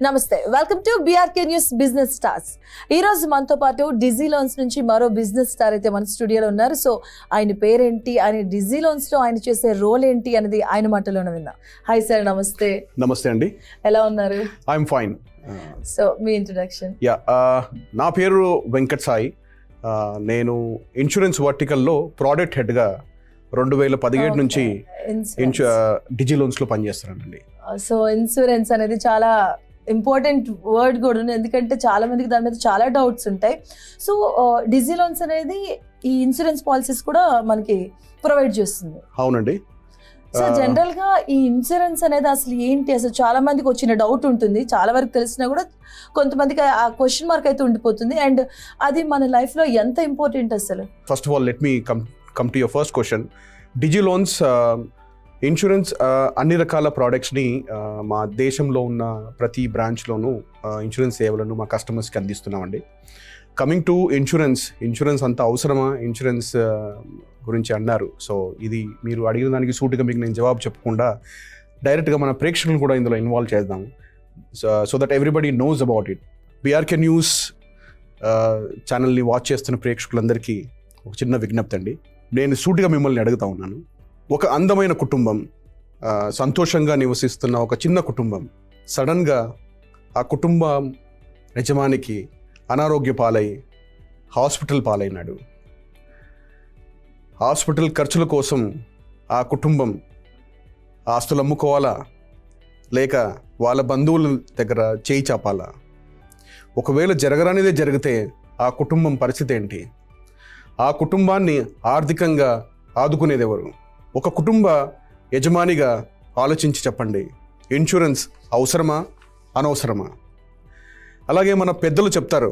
నమస్తే, welcome to BRK news business stars. ఈ రోజు మనతో పాటు డిజీ లోన్స్ నుంచి మరో బిజినెస్ స్టార్ అయితే మన స్టూడియోలో ఉన్నారు. సో ఆయన పేరేంటి, ఆయన డిజీ లోన్స్ లో ఆయన చేసే రోల్ ఏంటి అనేది ఆయన మాటలోనే విందాం. హాయ్ సార్, నమస్తే. నమస్తే అండి. ఎలా ఉన్నారు? I'm fine. So me introduction. నా పేరు వెంకట్ సాయి. నేను ఇన్సూరెన్స్ వర్టికల్లో ప్రోడక్ట్ హెడ్గా 2017 నుంచి డిజీ లోన్స్లో పనిచేస్తున్నానండి. సో ఇన్సూరెన్స్ అనేది చాలా ఇంపార్టెంట్ వర్డ్ కూడా ఉంది, ఎందుకంటే చాలా మందికి దాని మీద చాలా డౌట్స్ ఉంటాయి. సో డిజీ లోన్స్ అనేది ఈ ఇన్సూరెన్స్ పాలసీస్ కూడా మనకి ప్రొవైడ్ చేస్తుంది. అవునండి. సో జనరల్ గా ఈ ఇన్సూరెన్స్ అనేది అసలు ఏంటి, అసలు చాలా మందికి వచ్చిన డౌట్ ఉంటుంది. చాలా వరకు తెలిసినా కూడా కొంతమందికి ఆ క్వశ్చన్ మార్క్ అయితే ఉండిపోతుంది. అండ్ అది మన లైఫ్ లో ఎంత ఇంపార్టెంట్ అసలు? First of all let me come to your first question. డిజీ లోన్స్ ఇన్సూరెన్స్ అన్ని రకాల ప్రోడక్ట్స్ని మా దేశంలో ఉన్న ప్రతి బ్రాంచ్లోనూ ఇన్సూరెన్స్ సేవలను మా కస్టమర్స్కి అందిస్తున్నామండి. కమింగ్ టు ఇన్సూరెన్స్ అంత అవసరమా, ఇన్సూరెన్స్ గురించి అన్నారు. సో ఇది మీరు అడిగిన దానికి సూటిగా మీకు నేను జవాబు చెప్పకుండా డైరెక్ట్గా మన ప్రేక్షకులను కూడా ఇందులో ఇన్వాల్వ్ చేద్దాం, so that everybody knows about it. BRK news ఛానల్ని వాచ్ చేస్తున్న ప్రేక్షకులందరికీ ఒక చిన్న విజ్ఞప్తి అండి. నేను సూటిగా మిమ్మల్ని అడుగుతా ఉన్నాను. ఒక అందమైన కుటుంబం, సంతోషంగా నివసిస్తున్న ఒక చిన్న కుటుంబం, సడన్గా ఆ కుటుంబం యజమానికి అనారోగ్య పాలై హాస్పిటల్ పాలైనాడు. హాస్పిటల్ ఖర్చుల కోసం ఆ కుటుంబం ఆస్తులు అమ్ముకోవాలా, లేక వాళ్ళ బంధువుల దగ్గర చేయి చాపాలా? ఒకవేళ జరగరానిదే జరిగితే ఆ కుటుంబం పరిస్థితి ఏంటి? ఆ కుటుంబాన్ని ఆర్థికంగా ఆదుకునేది ఎవరు? ఒక కుటుంబ యజమానిగా ఆలోచించి చెప్పండి, ఇన్సూరెన్స్ అవసరమా, అనవసరమా? అలాగే మన పెద్దలు చెప్తారు,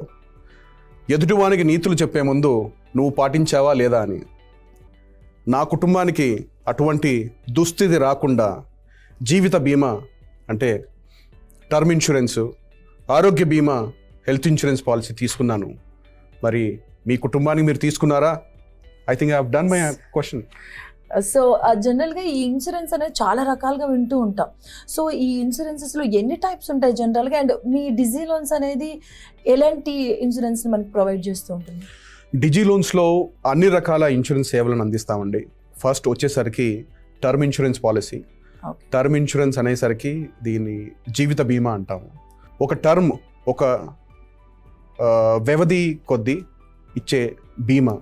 ఎదుటివానికి నీతులు చెప్పే ముందు నువ్వు పాటించావా లేదా అని. నా కుటుంబానికి అటువంటి దుస్థితి రాకుండా జీవిత బీమా అంటే టర్మ్ ఇన్సూరెన్సు, ఆరోగ్య బీమా, హెల్త్ ఇన్సూరెన్స్ పాలసీ తీసుకున్నాను. మరి మీ కుటుంబానికి మీరు తీసుకున్నారా? I think I have done my question. So జనరల్గా ఈ ఇన్సూరెన్స్ అనేది చాలా రకాలుగా వింటూ ఉంటాం. సో ఈ ఇన్సూరెన్సెస్లో ఎన్ని టైప్స్ ఉంటాయి జనరల్గా? అండ్ మీ డిజీ లోన్స్ అనేది ఎలాంటి ఇన్సూరెన్స్ని మనకి ప్రొవైడ్ చేస్తూ ఉంటుంది? డిజీ లోన్స్లో అన్ని రకాల ఇన్సూరెన్స్ సేవలను అందిస్తామండి. ఫస్ట్ వచ్చేసరికి term insurance policy. Term insurance అనేసరికి దీన్ని జీవిత బీమా అంటాము. ఒక టర్మ్, ఒక వ్యవధి కొద్దీ ఇచ్చే బీమా.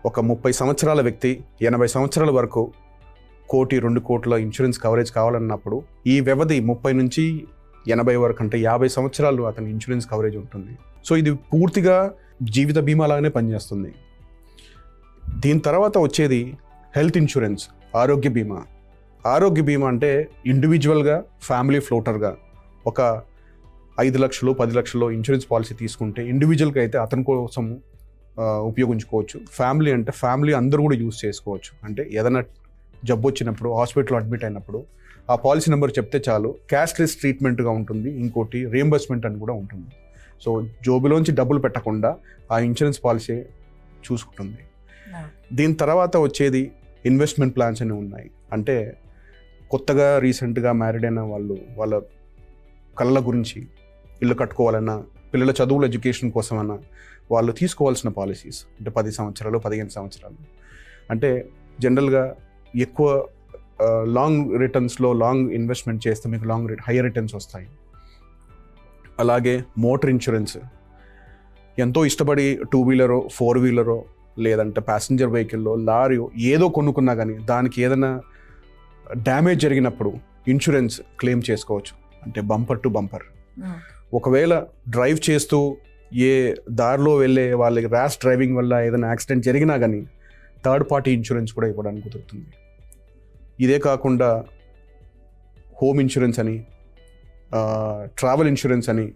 ఒక 30 సంవత్సరాల వ్యక్తి 80 సంవత్సరాల వరకు 1-2 కోట్ల ఇన్సూరెన్స్ కవరేజ్ కావాలన్నప్పుడు ఈ వ్యవధి 30 నుంచి 80 వరకు, అంటే 50 సంవత్సరాలు అతని ఇన్సూరెన్స్ కవరేజ్ ఉంటుంది. సో ఇది పూర్తిగా జీవిత బీమా లాగానే పనిచేస్తుంది. దీని తర్వాత వచ్చేది హెల్త్ ఇన్సూరెన్స్, ఆరోగ్య బీమా. ఆరోగ్య బీమా అంటే ఇండివిజువల్గా, ఫ్యామిలీ ఫ్లోటర్గా ఒక 5 లక్షలు 10 లక్షలు ఇన్సూరెన్స్ పాలసీ తీసుకుంటే ఇండివిజువల్గా అయితే అతని కోసం ఉపయోగించుకోవచ్చు. ఫ్యామిలీ అంటే ఫ్యామిలీ అందరూ కూడా యూజ్ చేసుకోవచ్చు. అంటే ఏదైనా జబ్బు వచ్చినప్పుడు, హాస్పిటల్లో అడ్మిట్ అయినప్పుడు ఆ పాలసీ నెంబర్ చెప్తే చాలు, క్యాష్లెస్ ట్రీట్మెంట్గా ఉంటుంది. ఇంకోటి రీఎంబర్స్మెంట్ అని కూడా ఉంటుంది. సో జోబులోంచి డబ్బులు పెట్టకుండా ఆ ఇన్సూరెన్స్ పాలసీ చూసుకుంటుంది. దీని తర్వాత వచ్చేది ఇన్వెస్ట్మెంట్ ప్లాన్స్ అని ఉన్నాయి. అంటే కొత్తగా రీసెంట్గా మ్యారీడ్ అయిన వాళ్ళు వాళ్ళ కళ్ళ గురించి, ఇల్లు కట్టుకోవాలన్నా, పిల్లల చదువుల ఎడ్యుకేషన్ కోసమన్నా వాళ్ళు తీసుకోవాల్సిన పాలసీస్. అంటే 10 సంవత్సరాలు 15 సంవత్సరాలు. అంటే జనరల్గా ఎక్కువ లాంగ్ రిటర్న్స్లో లాంగ్ ఇన్వెస్ట్మెంట్ చేస్తే మీకు హైయర్ రిటర్న్స్ వస్తాయి. అలాగే మోటార్ ఇన్సూరెన్స్. ఎంతో ఇష్టపడి 2 వీలరో 4 వీలరో లేదంటే ప్యాసింజర్ వెహికల్లో, లారీ ఏదో కొనుక్కున్నా కానీ దానికి ఏదైనా డ్యామేజ్ జరిగినప్పుడు ఇన్సూరెన్స్ క్లెయిమ్ చేసుకోవచ్చు. అంటే బంపర్ టు బంపర్. ఒకవేళ డ్రైవ్ చేస్తూ ఏ దారిలో వెళ్ళే వాళ్ళకి ర్యాష్ డ్రైవింగ్ వల్ల ఏదైనా యాక్సిడెంట్ జరిగినా కానీ థర్డ్ పార్టీ ఇన్సూరెన్స్ కూడా ఇవ్వడానికి కుదురుతుంది. ఇదే కాకుండా హోమ్ ఇన్సూరెన్స్ అని, ట్రావెల్ ఇన్సూరెన్స్ అని,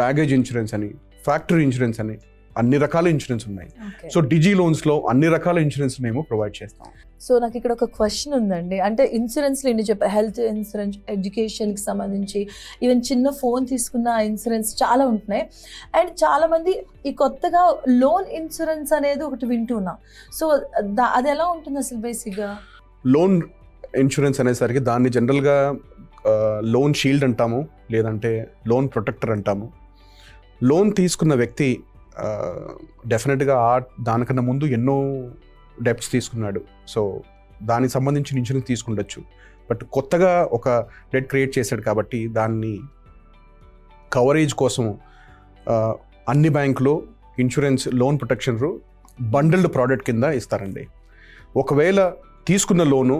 బ్యాగేజ్ ఇన్సూరెన్స్ అని, ఫ్యాక్టరీ ఇన్సూరెన్స్ అని అన్ని రకాల ఇన్సూరెన్స్ ఉన్నాయి. సో డిజీ లోన్స్లో అన్ని రకాల ఇన్సూరెన్స్ మేము ప్రొవైడ్ చేస్తాం. సో నాకు ఇక్కడ ఒక క్వశ్చన్ ఉందండి. అంటే ఇన్సూరెన్స్లో ఇన్ని చెప్పారు, హెల్త్ ఇన్సూరెన్స్, ఎడ్యుకేషన్కి సంబంధించి, ఈవెన్ చిన్న ఫోన్ తీసుకున్న ఇన్సూరెన్స్ చాలా ఉంటున్నాయి. అండ్ చాలామంది ఈ కొత్తగా లోన్ ఇన్సూరెన్స్ అనేది ఒకటి వింటున్నాం. సో అది ఎలా ఉంటుంది అసలు బేసిక్గా? లోన్ ఇన్సూరెన్స్ అనేసరికి దాన్ని జనరల్గా లోన్ షీల్డ్ అంటాము, లేదంటే లోన్ ప్రొటెక్టర్ అంటాము. లోన్ తీసుకున్న వ్యక్తి డెఫినెట్గా దానికన్నా ముందు ఎన్నో డెప్ట్స్ తీసుకున్నాడు. సో దానికి సంబంధించిన ఇన్సూరెన్స్ తీసుకుండొచ్చు. బట్ కొత్తగా ఒక డెట్ క్రియేట్ చేశాడు కాబట్టి దాన్ని కవరేజ్ కోసం అన్ని బ్యాంకులు insurance loan protection bundled product కింద ఇస్తారండి. ఒకవేళ తీసుకున్న లోను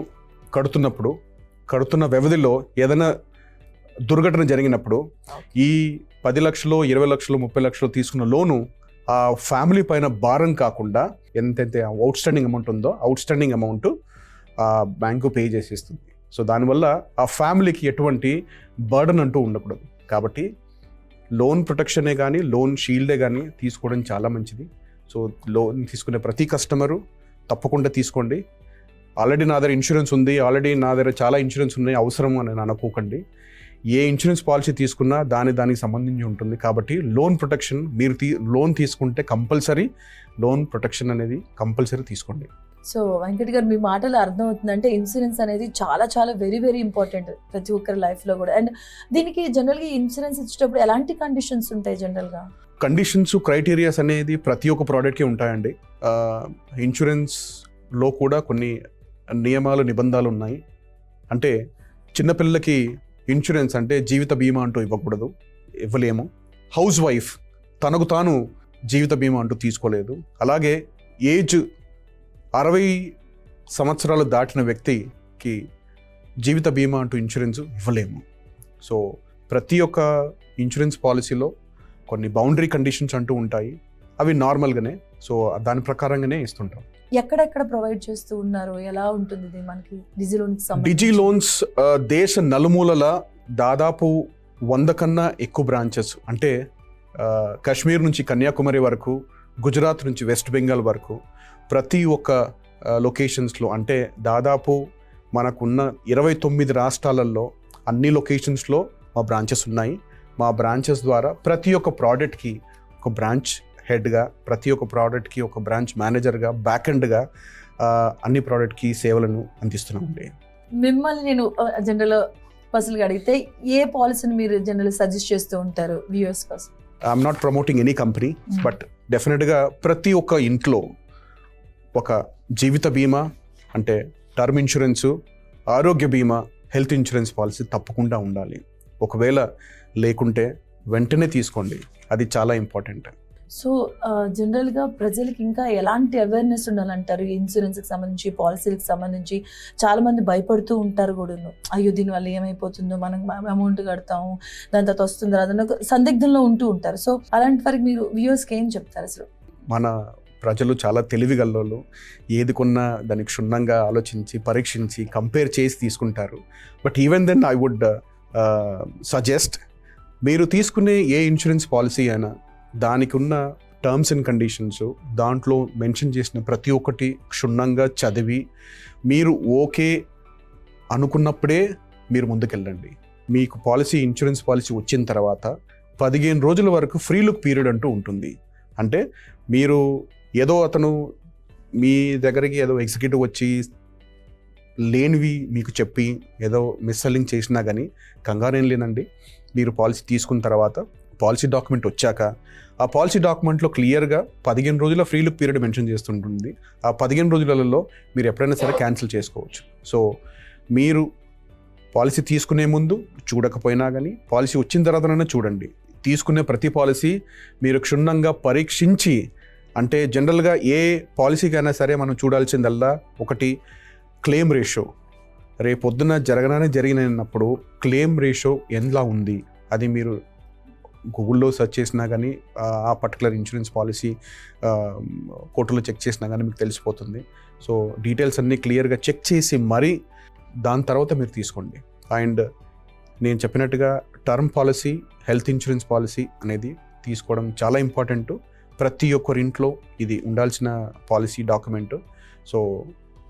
కడుతున్న వ్యవధిలో ఏదైనా దుర్ఘటన జరిగినప్పుడు ఈ 10 లక్షలు 20 లక్షలు 30 లక్షలు తీసుకున్న లోను ఆ ఫ్యామిలీ పైన భారం కాకుండా ఎంతైతే అవుట్ స్టాండింగ్ అమౌంట్ ఉందో అవుట్ స్టాండింగ్ అమౌంట్ ఆ బ్యాంకు పే చేసేస్తుంది. సో దానివల్ల ఆ ఫ్యామిలీకి ఎటువంటి బర్డన్ అంటూ ఉండకూడదు. కాబట్టి లోన్ ప్రొటెక్షనే కానీ లోన్ షీల్డే కానీ తీసుకోవడం చాలా మంచిది. సో లోన్ తీసుకునే ప్రతి కస్టమరు తప్పకుండా తీసుకోండి. ఆల్రెడీ నా దగ్గర ఇన్సూరెన్స్ ఉంది, ఆల్రెడీ నా దగ్గర చాలా ఇన్సూరెన్స్ ఉన్నాయి, అవసరం అని అనుకోకండి. ఏ ఇన్సూరెన్స్ పాలసీ తీసుకున్నా దానికి సంబంధించి ఉంటుంది. కాబట్టి లోన్ ప్రొటెక్షన్ మీరు లోన్ తీసుకుంటే కంపల్సరీ లోన్ ప్రొటెక్షన్ అనేది కంపల్సరీ తీసుకోండి. సో వెంకట్ గారు, మీ మాటలు అర్థమవుతుందంటే ఇన్సూరెన్స్ అనేది చాలా చాలా వెరీ వెరీ ఇంపార్టెంట్ ప్రతి ఒక్కరి లైఫ్లో కూడా. అండ్ దీనికి జనరల్గా ఇన్సూరెన్స్ ఇచ్చేటప్పుడు ఎలాంటి కండిషన్స్ ఉంటాయి? జనరల్గా కండిషన్స్ క్రైటీరియాస్ అనేది ప్రతి ఒక్క ప్రోడక్ట్కి ఉంటాయండి. ఇన్సూరెన్స్లో కూడా కొన్ని నియమాలు నిబంధనలు ఉన్నాయి. అంటే చిన్నపిల్లలకి ఇన్సూరెన్స్ అంటే జీవిత బీమా అంటూ ఇవ్వలేము. హౌస్ వైఫ్ తనకు తాను జీవిత బీమా అంటూ తీసుకోలేదు. అలాగే ఏజ్ 60 సంవత్సరాలు దాటిన వ్యక్తికి జీవిత బీమా అంటూ ఇన్సూరెన్స్ ఇవ్వలేము. సో ప్రతి ఒక్క ఇన్సూరెన్స్ పాలసీలో కొన్ని బౌండరీ కండిషన్స్ అంటూ ఉంటాయి. అవి నార్మల్గానే, సో దాని ప్రకారంగానే ఇస్తుంటాం. ఎక్కడెక్కడ ప్రొవైడ్ చేస్తూ ఉన్నారు? ఎలా ఉంటుంది ఇది మనకి డిజి లోన్స్? డిజి లోన్స్ దేశ నలుమూలల దాదాపు 100 కన్నా ఎక్కువ బ్రాంచెస్, అంటే కాశ్మీర్ నుంచి కన్యాకుమారి వరకు, గుజరాత్ నుంచి వెస్ట్ బెంగాల్ వరకు ప్రతి ఒక్క లొకేషన్స్లో, అంటే దాదాపు మనకున్న 29 రాష్ట్రాలలో అన్ని లొకేషన్స్లో మా బ్రాంచెస్ ఉన్నాయి. మా బ్రాంచెస్ ద్వారా ప్రతి ఒక్క ప్రోడక్ట్కి ఒక బ్రాంచ్ హెడ్గా, ప్రతి ఒక్క ప్రోడక్ట్కి ఒక బ్రాంచ్ మేనేజర్గా, బ్యాక్ ఎండ్గా అన్ని ప్రోడక్ట్కి సేవలను అందిస్తున్నామండి. మిమ్మల్ని నేను జనరల్ పర్సనల్గా అడిగితే ఏ పాలసీని మీరు జనరల్ సజెస్ట్ చేస్తూ ఉంటారు వ్యూయర్స్ కోసం? I'm not promoting any company, but డెఫినెట్గా ప్రతి ఒక్క ఇంట్లో ఒక జీవిత బీమా అంటే టర్మ్ ఇన్సూరెన్సు, ఆరోగ్య బీమా, హెల్త్ ఇన్సూరెన్స్ పాలసీ తప్పకుండా ఉండాలి. ఒకవేళ లేకుంటే వెంటనే తీసుకోండి, అది చాలా ఇంపార్టెంట్. సో జనరల్గా ప్రజలకి ఇంకా ఎలాంటి అవేర్నెస్ ఉండాలంటారు ఈ ఇన్సూరెన్స్కి సంబంధించి, పాలసీలకు సంబంధించి? చాలామంది భయపడుతూ ఉంటారు కూడా, అయ్యో దీనివల్ల ఏమైపోతుందో, మనం అమౌంట్ కడతాము దాని తర్వాత వస్తుందో అదన్న సందిగ్ధంలో ఉంటూ ఉంటారు. సో అలాంటి వారికి మీరు వ్యూవర్స్కి ఏం చెప్తారు? అసలు మన ప్రజలు చాలా తెలివిగల్లోళ్ళు, ఏది కొన్నా దానికి క్షుణ్ణంగా ఆలోచించి పరీక్షించి కంపేర్ చేసి తీసుకుంటారు. But even then I would suggest, మీరు తీసుకునే ఏ ఇన్సూరెన్స్ పాలసీ అయినా దానికి ఉన్న టర్మ్స్ అండ్ కండిషన్స్, దాంట్లో మెన్షన్ చేసిన ప్రతి ఒక్కటి క్షుణ్ణంగా చదివి మీరు ఓకే అనుకున్నప్పుడే మీరు ముందుకెళ్ళండి. మీకు ఇన్సూరెన్స్ పాలసీ వచ్చిన తర్వాత 15 రోజుల వరకు ఫ్రీ లుక్ పీరియడ్ అంటూ ఉంటుంది. అంటే మీరు ఏదో అతను మీ దగ్గరికి ఏదో ఎగ్జిక్యూటివ్ వచ్చి లేనివి మీకు చెప్పి ఏదో మిస్సెల్లింగ్ చేసినా కానీ కంగారేం లేనండి. మీరు పాలసీ తీసుకున్న తర్వాత పాలసీ డాక్యుమెంట్ వచ్చాక ఆ పాలసీ డాక్యుమెంట్లో క్లియర్గా 15 రోజుల ఫ్రీ లుక్ పీరియడ్ మెన్షన్ చేస్తుంటుంది. ఆ 15 రోజులలో మీరు ఎప్పుడైనా సరే క్యాన్సిల్ చేసుకోవచ్చు. సో మీరు పాలసీ తీసుకునే ముందు చూడకపోయినా కానీ పాలసీ వచ్చిన తర్వాతనైనా చూడండి. తీసుకునే ప్రతి పాలసీ మీరు క్షుణ్ణంగా పరీక్షించి, అంటే జనరల్గా ఏ పాలసీకైనా సరే మనం చూడాల్సిందల్లా ఒకటి క్లెయిమ్ రేషియో. రేపొద్దున జరిగినప్పుడు క్లెయిమ్ రేషియో ఎలా ఉంది, అది మీరు గూగుల్లో సెర్చ్ చేసినా కానీ ఆ పర్టికులర్ ఇన్సూరెన్స్ పాలసీ కోర్టులో చెక్ చేసినా కానీ మీకు తెలిసిపోతుంది. సో డీటెయిల్స్ అన్నీ క్లియర్గా చెక్ చేసి మరీ దాని తర్వాత మీరు తీసుకోండి. అండ్ నేను చెప్పినట్టుగా term policy, health insurance policy అనేది తీసుకోవడం చాలా ఇంపార్టెంట్. ప్రతి ఒక్కరింట్లో ఇది ఉండాల్సిన పాలసీ డాక్యుమెంట్. సో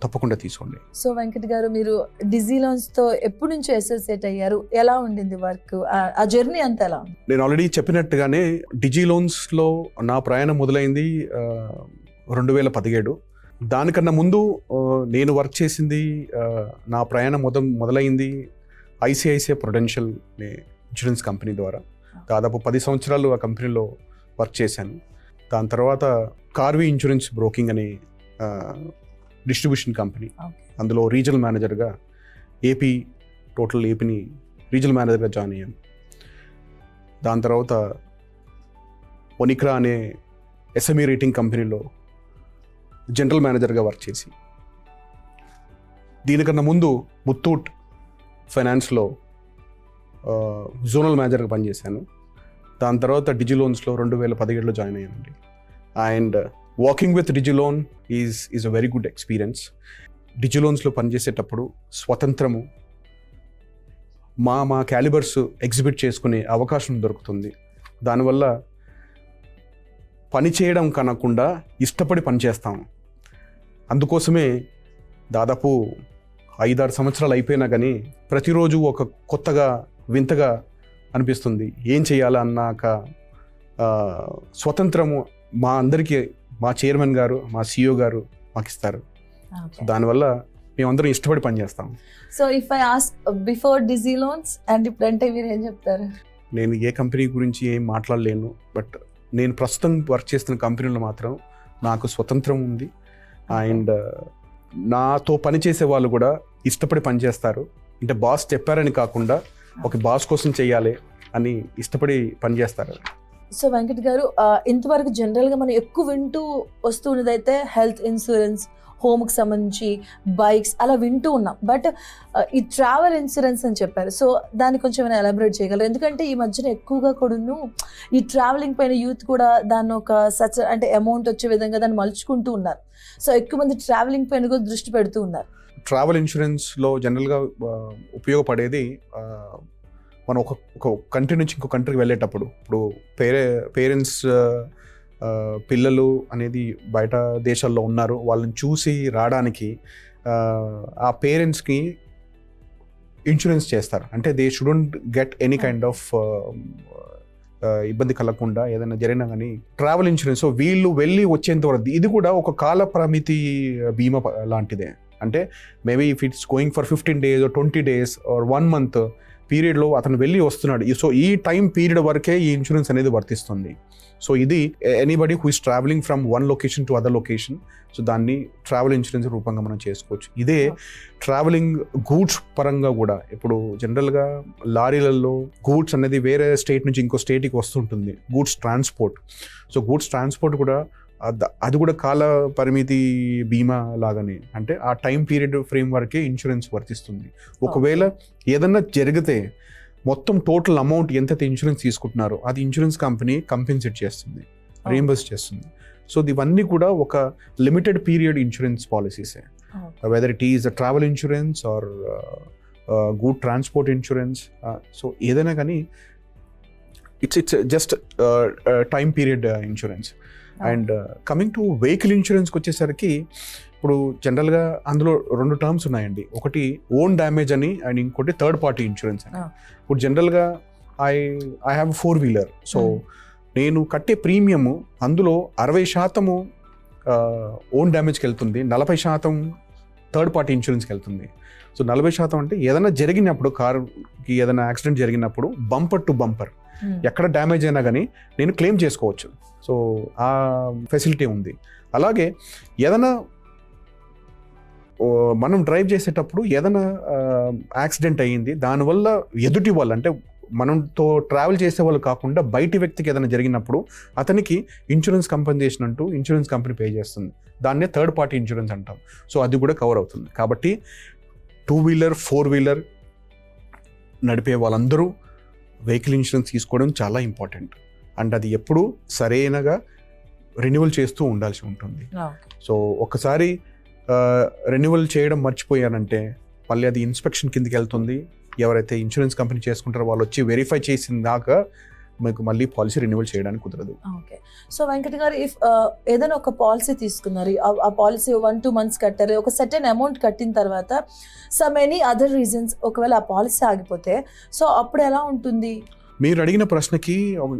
తప్పకుండా తీసుకోండి. సో వెంకట్ గారు, మీరు డిజి లోన్స్తో ఎప్పటి నుంచి అసోసియేట్ అయ్యారు? ఎలా ఉండింది వర్క్, ఆ జర్నీ అంతా ఎలా ఉంది? నేను ఆల్రెడీ చెప్పినట్టుగానే డిజి లోన్స్లో నా ప్రయాణం మొదలైంది 2017. దానికన్నా ముందు నేను వర్క్ చేసింది, నా ప్రయాణం మొదలైంది ఐసిఐసిఐ ప్రుడెన్షియల్ ఇన్సూరెన్స్ కంపెనీ ద్వారా. దాదాపు 10 సంవత్సరాలు ఆ కంపెనీలో వర్క్ చేశాను. దాని తర్వాత కార్వి ఇన్సూరెన్స్ బ్రోకింగ్ అనే డిస్ట్రిబ్యూషన్ కంపెనీ, అందులో రీజనల్ మేనేజర్గా టోటల్ ఏపీని రీజనల్ మేనేజర్గా జాయిన్ అయ్యాను. దాని తర్వాత ఒనిక్రా అనే ఎస్ఎంఈ రేటింగ్ కంపెనీలో జనరల్ మేనేజర్గా వర్క్ చేసి, దీనికన్నా ముందు ముత్తూట్ ఫైనాన్స్లో జోనల్ మేనేజర్గా పనిచేశాను. దాని తర్వాత డిజిలోన్స్లో 2017లో జాయిన్ అయ్యానండి. And working with Digiloan is a very good experience. డిజిలోన్స్లో పనిచేసేటప్పుడు స్వతంత్రము, మా క్యాలిబర్స్ ఎగ్జిబిట్ చేసుకునే అవకాశం దొరుకుతుంది. దానివల్ల పని చేయడం కనకుండా ఇష్టపడి పనిచేస్తాము. అందుకోసమే దాదాపు 5-6 సంవత్సరాలు అయిపోయినా కానీ ప్రతిరోజు ఒక కొత్తగా వింతగా అనిపిస్తుంది. ఏం చేయాలా అన్నాక స్వతంత్రము మా అందరికీ మా చైర్మన్ గారు, మా సిఇఓ గారు మాకు ఇస్తారు. దానివల్ల మేమందరం ఇష్టపడి పనిచేస్తాం. So if I ask before Digiloans and ఇప్పుడంటే మీరు ఏం చెప్తారు? నేను ఏ కంపెనీ గురించి ఏం మాట్లాడలేను, బట్ నేను ప్రస్తుతం వర్క్ చేస్తున్న కంపెనీలో మాత్రం నాకు స్వతంత్రం ఉంది. అండ్ నాతో పనిచేసే వాళ్ళు కూడా ఇష్టపడి పనిచేస్తారు. అంటే బాస్ చెప్పారని కాకుండా ఒక బాస్ కోసం చేయాలి అని ఇష్టపడి పనిచేస్తారు. సో వెంకట్ గారు, ఇంతవరకు జనరల్గా మనం ఎక్కువ వింటూ వస్తున్నదైతే హెల్త్ ఇన్సూరెన్స్, హోమ్కి సంబంధించి బైక్స్ అలా వింటూ ఉన్నాం. బట్ ఈ ట్రావెల్ ఇన్సూరెన్స్ అని చెప్పారు. సో దాన్ని కొంచెం ఏమైనా ఎలాబరేట్ చేయగలరు? ఎందుకంటే ఈ మధ్యన ఎక్కువగా కూడాను ఈ ట్రావెలింగ్ పైన యూత్ కూడా దాన్ని ఒక అంటే అమౌంట్ వచ్చే విధంగా దాన్ని మలుచుకుంటూ ఉన్నారు. సో ఎక్కువ మంది ట్రావెలింగ్ పైన కూడా దృష్టి పెడుతూ ఉన్నారు. ట్రావెల్ ఇన్సూరెన్స్లో జనరల్గా ఉపయోగపడేది, మనం ఒక కంట్రీ నుంచి ఇంకో కంట్రీకి వెళ్ళేటప్పుడు, ఇప్పుడు పేరెంట్స్ పిల్లలు అనేది బయట దేశాల్లో ఉన్నారు, వాళ్ళని చూసి రావడానికి ఆ పేరెంట్స్కి ఇన్సూరెన్స్ చేస్తారు. అంటే they shouldn't get any kind of ఇబ్బంది కలగకుండా ఏదైనా జరిగినా కానీ ట్రావెల్ ఇన్సూరెన్స్. సో వీళ్ళు వెళ్ళి వచ్చేంత వరకు ఇది కూడా ఒక కాల పరిమితి బీమా లాంటిదే. అంటే maybe if it's going for 15 days or 20 days or 1 month పీరియడ్లో అతను వెళ్ళి వస్తున్నాడు. సో ఈ టైం పీరియడ్ వరకే ఈ ఇన్సూరెన్స్ అనేది వర్తిస్తుంది. సో ఇది anybody who is travelling from one location to other location, so దాన్ని ట్రావెల్ ఇన్సూరెన్స్ రూపంగా మనం చేసుకోవచ్చు. ఇదే ట్రావెలింగ్ గూడ్స్ పరంగా కూడా, ఇప్పుడు జనరల్గా లారీలలో గూడ్స్ అనేది వేరే స్టేట్ నుంచి ఇంకో స్టేట్కి వస్తుంటుంది, goods transport. So goods transport కూడా అది కూడా కాల పరిమితి బీమా లాగానే, అంటే ఆ టైం పీరియడ్ ఫ్రేమ్ వరకే ఇన్సూరెన్స్ వర్తిస్తుంది. ఒకవేళ ఏదన్నా జరిగితే మొత్తం టోటల్ అమౌంట్ ఎంతైతే ఇన్సూరెన్స్ తీసుకుంటున్నారో అది ఇన్సూరెన్స్ కంపెనీ కంపెన్సేట్ చేస్తుంది, రీయింబర్స్ చేస్తుంది. సో ఇవన్నీ కూడా ఒక లిమిటెడ్ పీరియడ్ ఇన్సూరెన్స్ పాలసీసే, whether it is a travel insurance or goods transport insurance. So ఏదైనా కానీ it's just time period insurance. And coming to vehicle ఇన్సూరెన్స్కి వచ్చేసరికి, ఇప్పుడు జనరల్గా అందులో 2 టర్మ్స్ ఉన్నాయండి. ఒకటి ఓన్ డ్యామేజ్ అని, అండ్ ఇంకోటి థర్డ్ పార్టీ ఇన్సూరెన్స్ అని. ఇప్పుడు జనరల్గా ఐ హ్యావ్ 4-wheeler. సో నేను కట్టే ప్రీమియము అందులో 60% ఓన్ డ్యామేజ్కి వెళ్తుంది, 40% థర్డ్ పార్టీ ఇన్సూరెన్స్కి వెళ్తుంది. సో 40% అంటే ఏదైనా జరిగినప్పుడు, కార్కి ఏదైనా యాక్సిడెంట్ జరిగినప్పుడు బంపర్ టు బంపర్ ఎక్కడ డ్యామేజ్ అయినా కానీ నేను క్లెయిమ్ చేసుకోవచ్చు. సో ఆ ఫెసిలిటీ ఉంది. అలాగే ఏదైనా మనం డ్రైవ్ చేసేటప్పుడు ఏదైనా యాక్సిడెంట్ అయ్యింది, దానివల్ల ఎదుటి వాళ్ళు, అంటే మనతో ట్రావెల్ చేసే వాళ్ళు కాకుండా బయటి వ్యక్తికి ఏదైనా జరిగినప్పుడు అతనికి ఇన్సూరెన్స్ కంపెన్సేషన్ అంటూ ఇన్సూరెన్స్ కంపెనీ పే చేస్తుంది. దాన్నే థర్డ్ పార్టీ ఇన్సూరెన్స్ అంటాం. సో అది కూడా కవర్ అవుతుంది. కాబట్టి 2-wheeler 4-wheeler నడిపే వాళ్ళందరూ వెహికల్ ఇన్సూరెన్స్ తీసుకోవడం చాలా ఇంపార్టెంట్. అండ్ అది ఎప్పుడు సరైనగా రెన్యువల్ చేస్తూ ఉండాల్సి ఉంటుంది. సో ఒకసారి రెన్యువల్ చేయడం మర్చిపోయానంటే మళ్ళీ అది ఇన్స్పెక్షన్ కిందకి వెళ్తుంది. ఎవరైతే ఇన్సూరెన్స్ కంపెనీ చేసుకుంటారో వాళ్ళు వచ్చి వెరిఫై చేసిన దాకా మీకు మళ్ళీ పాలసీ రెన్యువల్ చేయడానికి కుదరదు. ఓకే. సో వెంకట్ గారు, ఇఫ్ ఏదైనా ఒక పాలసీ తీసుకున్నారు, ఆ పాలసీ 1-2 months కట్టారు, ఒక సర్టెన్ అమౌంట్ కట్టిన తర్వాత సమ్ ఎనీ అదర్ రీజన్స్ ఒకవేళ ఆ పాలసీ ఆగిపోతే, సో అప్పుడు ఎలా ఉంటుంది? మీరు అడిగిన ప్రశ్నకి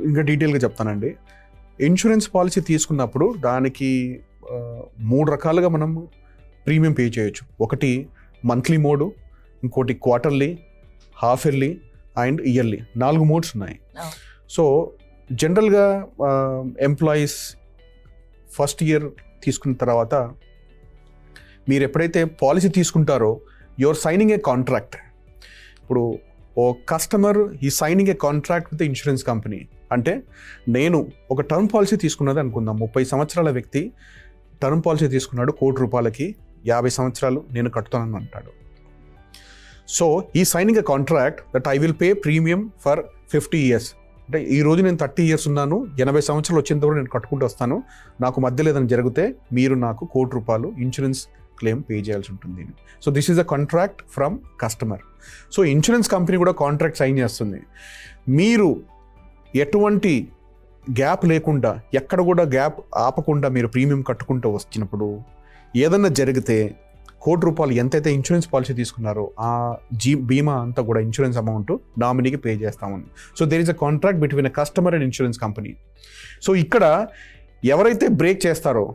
ఇంకా డీటెయిల్గా చెప్తానండి. ఇన్సూరెన్స్ పాలసీ తీసుకున్నప్పుడు దానికి మూడు రకాలుగా మనం ప్రీమియం పే చేయొచ్చు. ఒకటి మంత్లీ మోడు, ఇంకోటి quarterly, half yearly and yearly, 4 modes ఉన్నాయి. సో జనరల్గా ఎంప్లాయీస్ ఫస్ట్ ఇయర్ తీసుకున్న తర్వాత మీరు ఎప్పుడైతే పాలసీ తీసుకుంటారో యువర్ సైనింగ్ ఏ కాంట్రాక్ట్. ఇప్పుడు ఓ కస్టమర్ ఈ signing A contract with insurance company. అంటే నేను ఒక టర్మ్ పాలసీ తీసుకున్నది అనుకుందాం, 30 సంవత్సరాల వ్యక్తి టర్మ్ పాలసీ తీసుకున్నాడు, ₹1,00,00,000, 50 సంవత్సరాలు నేను కట్టుతానని అంటాడు. సో ఈ signing A contract that I will pay premium for 50 years. అంటే ఈ రోజు నేను 30 years ఉన్నాను, 80 సంవత్సరాలు వచ్చేంత వరకు నేను కట్టుకుంటూ వస్తాను, నాకు మధ్యలో ఏదైనా జరిగితే మీరు నాకు ₹1,00,00,000 ఇన్సూరెన్స్ క్లెయిమ్ పే చేయాల్సి ఉంటుంది. So this is a contract from customer. So insurance company కూడా కాంట్రాక్ట్ సైన్ చేస్తుంది. మీరు ఎటువంటి గ్యాప్ లేకుండా, ఎక్కడ కూడా గ్యాప్ ఆపకుండా మీరు ప్రీమియం కట్టుకుంటూ వచ్చినప్పుడు ఏదన్నా జరిగితే ₹1,00,00,000 ఎంతైతే ఇన్సూరెన్స్ పాలసీ తీసుకున్నారో ఆ బీమా అంతా కూడా ఇన్సూరెన్స్ అమౌంట్ నామినీకి పే చేస్తామని. So there is a contract between a customer and insurance company. So ఇక్కడ ఎవరైతే బ్రేక్ చేస్తారో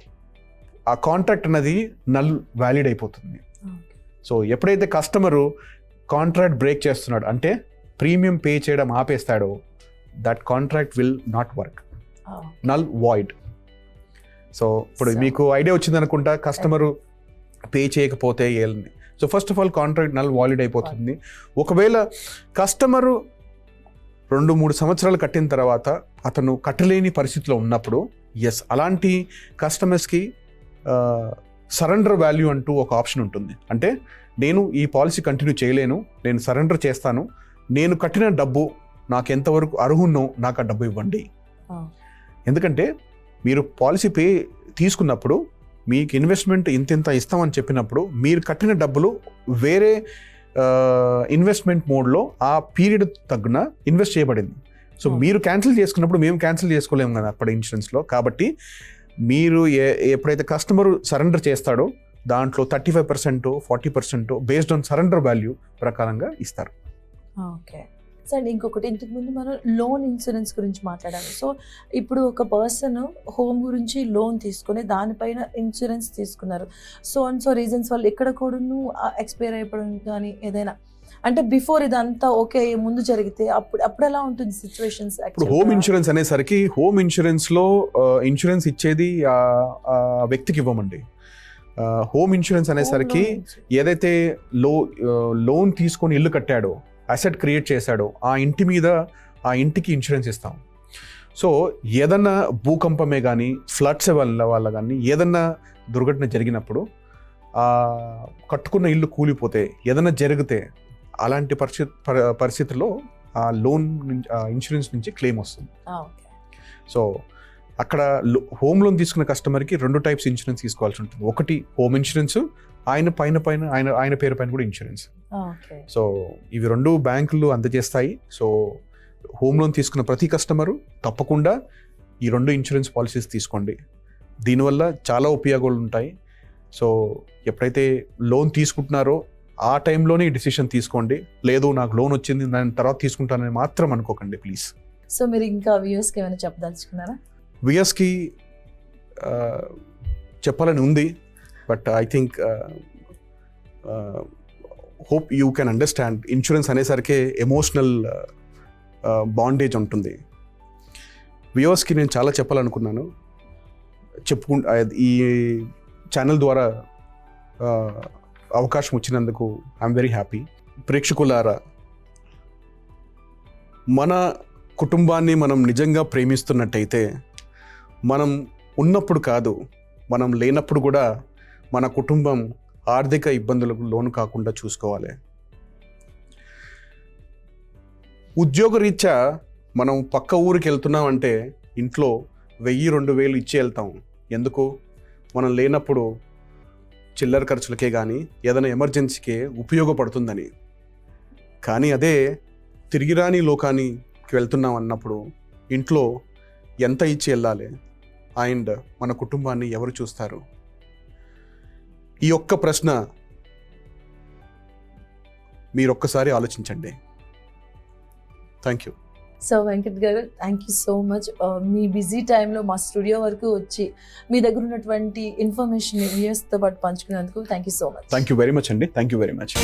ఆ కాంట్రాక్ట్ అనేది నల్ వ్యాలిడ్ అయిపోతుంది. సో ఎప్పుడైతే కస్టమరు కాంట్రాక్ట్ బ్రేక్ చేస్తున్నాడు అంటే ప్రీమియం పే చేయడం ఆపేస్తాడో that contract will not work, null void. So ఇప్పుడు మీకు ఐడియా వచ్చింది అనుకుంటా, కస్టమరు పే చేయకపోతే ఏళ్ళని. So first of all contract null valid అయిపోతుంది. ఒకవేళ కస్టమరు 2-3 సంవత్సరాలు కట్టిన తర్వాత అతను కట్టలేని పరిస్థితిలో ఉన్నప్పుడు అలాంటి కస్టమర్స్కి సరెండర్ వాల్యూ అంటూ ఒక ఆప్షన్ ఉంటుంది. అంటే నేను ఈ పాలసీ కంటిన్యూ చేయలేను, నేను సరెండర్ చేస్తాను, నేను కట్టిన డబ్బు నాకు ఎంతవరకు అర్హున్నో నాకు ఆ డబ్బు ఇవ్వండి. ఎందుకంటే మీరు పాలసీ పే తీసుకున్నప్పుడు మీకు ఇన్వెస్ట్మెంట్ ఇంత ఇస్తామని చెప్పినప్పుడు మీరు కట్టిన డబ్బులు వేరే ఇన్వెస్ట్మెంట్ మోడ్లో ఆ పీరియడ్ తగ్గున ఇన్వెస్ట్ చేయబడింది. సో మీరు క్యాన్సిల్ చేసుకున్నప్పుడు మేము క్యాన్సిల్ చేసుకోలేము కదా అప్పుడు ఇన్సూరెన్స్లో. కాబట్టి మీరు ఎప్పుడైతే కస్టమర్ సరెండర్ చేస్తాడో దాంట్లో 35%, 40% బేస్డ్ ఆన్ సరెండర్ వాల్యూ ప్రకారంగా ఇస్తారు. ఓకే సార్, ఇంకొకటి, ఇంతకుముందు మనం లోన్ ఇన్సూరెన్స్ గురించి మాట్లాడాము. సో ఇప్పుడు ఒక పర్సన్ హోమ్ గురించి లోన్ తీసుకొని దానిపైన ఇన్సూరెన్స్ తీసుకున్నారు. సో రీజన్స్ వల్ల ఎక్కడ కూడా ఎక్స్పైర్ అయిపోవడం కానీ ఏదైనా, అంటే బిఫోర్ ఇదంతా ఓకే ముందు జరిగితే అప్పుడు ఎలా ఉంటుంది సిచ్యువేషన్స్? ఇప్పుడు హోమ్ ఇన్సూరెన్స్ అనేసరికి హోమ్ ఇన్సూరెన్స్లో ఇన్సూరెన్స్ ఇచ్చేది ఆ వ్యక్తికి ఇవ్వమండి. హోమ్ ఇన్సూరెన్స్ అనేసరికి ఏదైతే లోన్ తీసుకొని ఇల్లు కట్టాడో, అసెట్ క్రియేట్ చేశాడో ఆ ఇంటి మీద ఆ ఇంటికి ఇన్సూరెన్స్ ఇస్తాం. సో ఏదన్నా భూకంపమే కానీ ఫ్లడ్స్ వల్ల కానీ ఏదన్నా దుర్ఘటన జరిగినప్పుడు కట్టుకున్న ఇల్లు కూలిపోతే ఏదన్నా జరిగితే అలాంటి పరిస్థితుల్లో ఆ లోన్ ఇన్సూరెన్స్ నుంచి క్లెయిమ్ వస్తుంది. సో అక్కడ హోమ్ లోన్ తీసుకున్న కస్టమర్కి 2 టైప్స్ ఇన్సూరెన్స్ తీసుకోవాల్సి ఉంటుంది. ఒకటి హోమ్ ఇన్సూరెన్స్, ఆయన పేరు పైన కూడా ఇన్సూరెన్స్. సో ఇవి 2 బ్యాంకులు అందజేస్తాయి. సో హోమ్ లోన్ తీసుకున్న ప్రతి కస్టమరు తప్పకుండా ఈ 2 ఇన్సూరెన్స్ పాలసీస్ తీసుకోండి. దీనివల్ల చాలా ఉపయోగాలు ఉంటాయి. సో ఎప్పుడైతే లోన్ తీసుకుంటున్నారో ఆ టైంలోనే ఈ డిసిషన్ తీసుకోండి. లేదు నాకు లోన్ వచ్చింది దాని తర్వాత తీసుకుంటానని మాత్రం అనుకోకండి ప్లీజ్. సో మీరు ఇంకా వ్యూయర్స్కి ఏమైనా చెప్పదలుచుకున్నారా? వ్యూయర్స్కి చెప్పాలని ఉంది, but I think hope you can understand. Insurance అనేసరికి ఎమోషనల్ బాండేజ్ ఉంటుంది. వ్యూయర్స్కి నేను చాలా చెప్పాలనుకున్నాను, ఈ ఛానల్ ద్వారా అవకాశం వచ్చినందుకు ఐఎమ్ వెరీ హ్యాపీ. ప్రేక్షకులారా, మన కుటుంబాన్ని మనం నిజంగా ప్రేమిస్తున్నట్టయితే మనం ఉన్నప్పుడు కాదు, మనం లేనప్పుడు కూడా మన కుటుంబం ఆర్థిక ఇబ్బందులకు లోను కాకుండా చూసుకోవాలి. ఉద్యోగరీత్యా మనం పక్క ఊరికి వెళ్తున్నామంటే ఇంట్లో 1000-2000 ఇచ్చి వెళ్తాం. ఎందుకు? మనం లేనప్పుడు చిల్లర ఖర్చులకే కానీ ఏదైనా ఎమర్జెన్సీకే ఉపయోగపడుతుందని. కానీ అదే తిరిగి రాని లోకానికి వెళ్తున్నాం అన్నప్పుడు ఇంట్లో ఎంత ఇచ్చి వెళ్ళాలి అండ్ మన కుటుంబాన్ని ఎవరు చూస్తారు? ఈ ఒక్క ప్రశ్న మీరు ఒక్కసారి ఆలోచించండి. Thank you. సో వెంకట్ గారు, thank you so much. Me busy టైంలో మా స్టూడియో వరకు వచ్చి మీ దగ్గర ఉన్నటువంటి ఇన్ఫర్మేషన్ వ్యూయర్స్తో పాటు పంచుకున్నందుకు thank you so much. Thank you very much అండి. Thank you very much.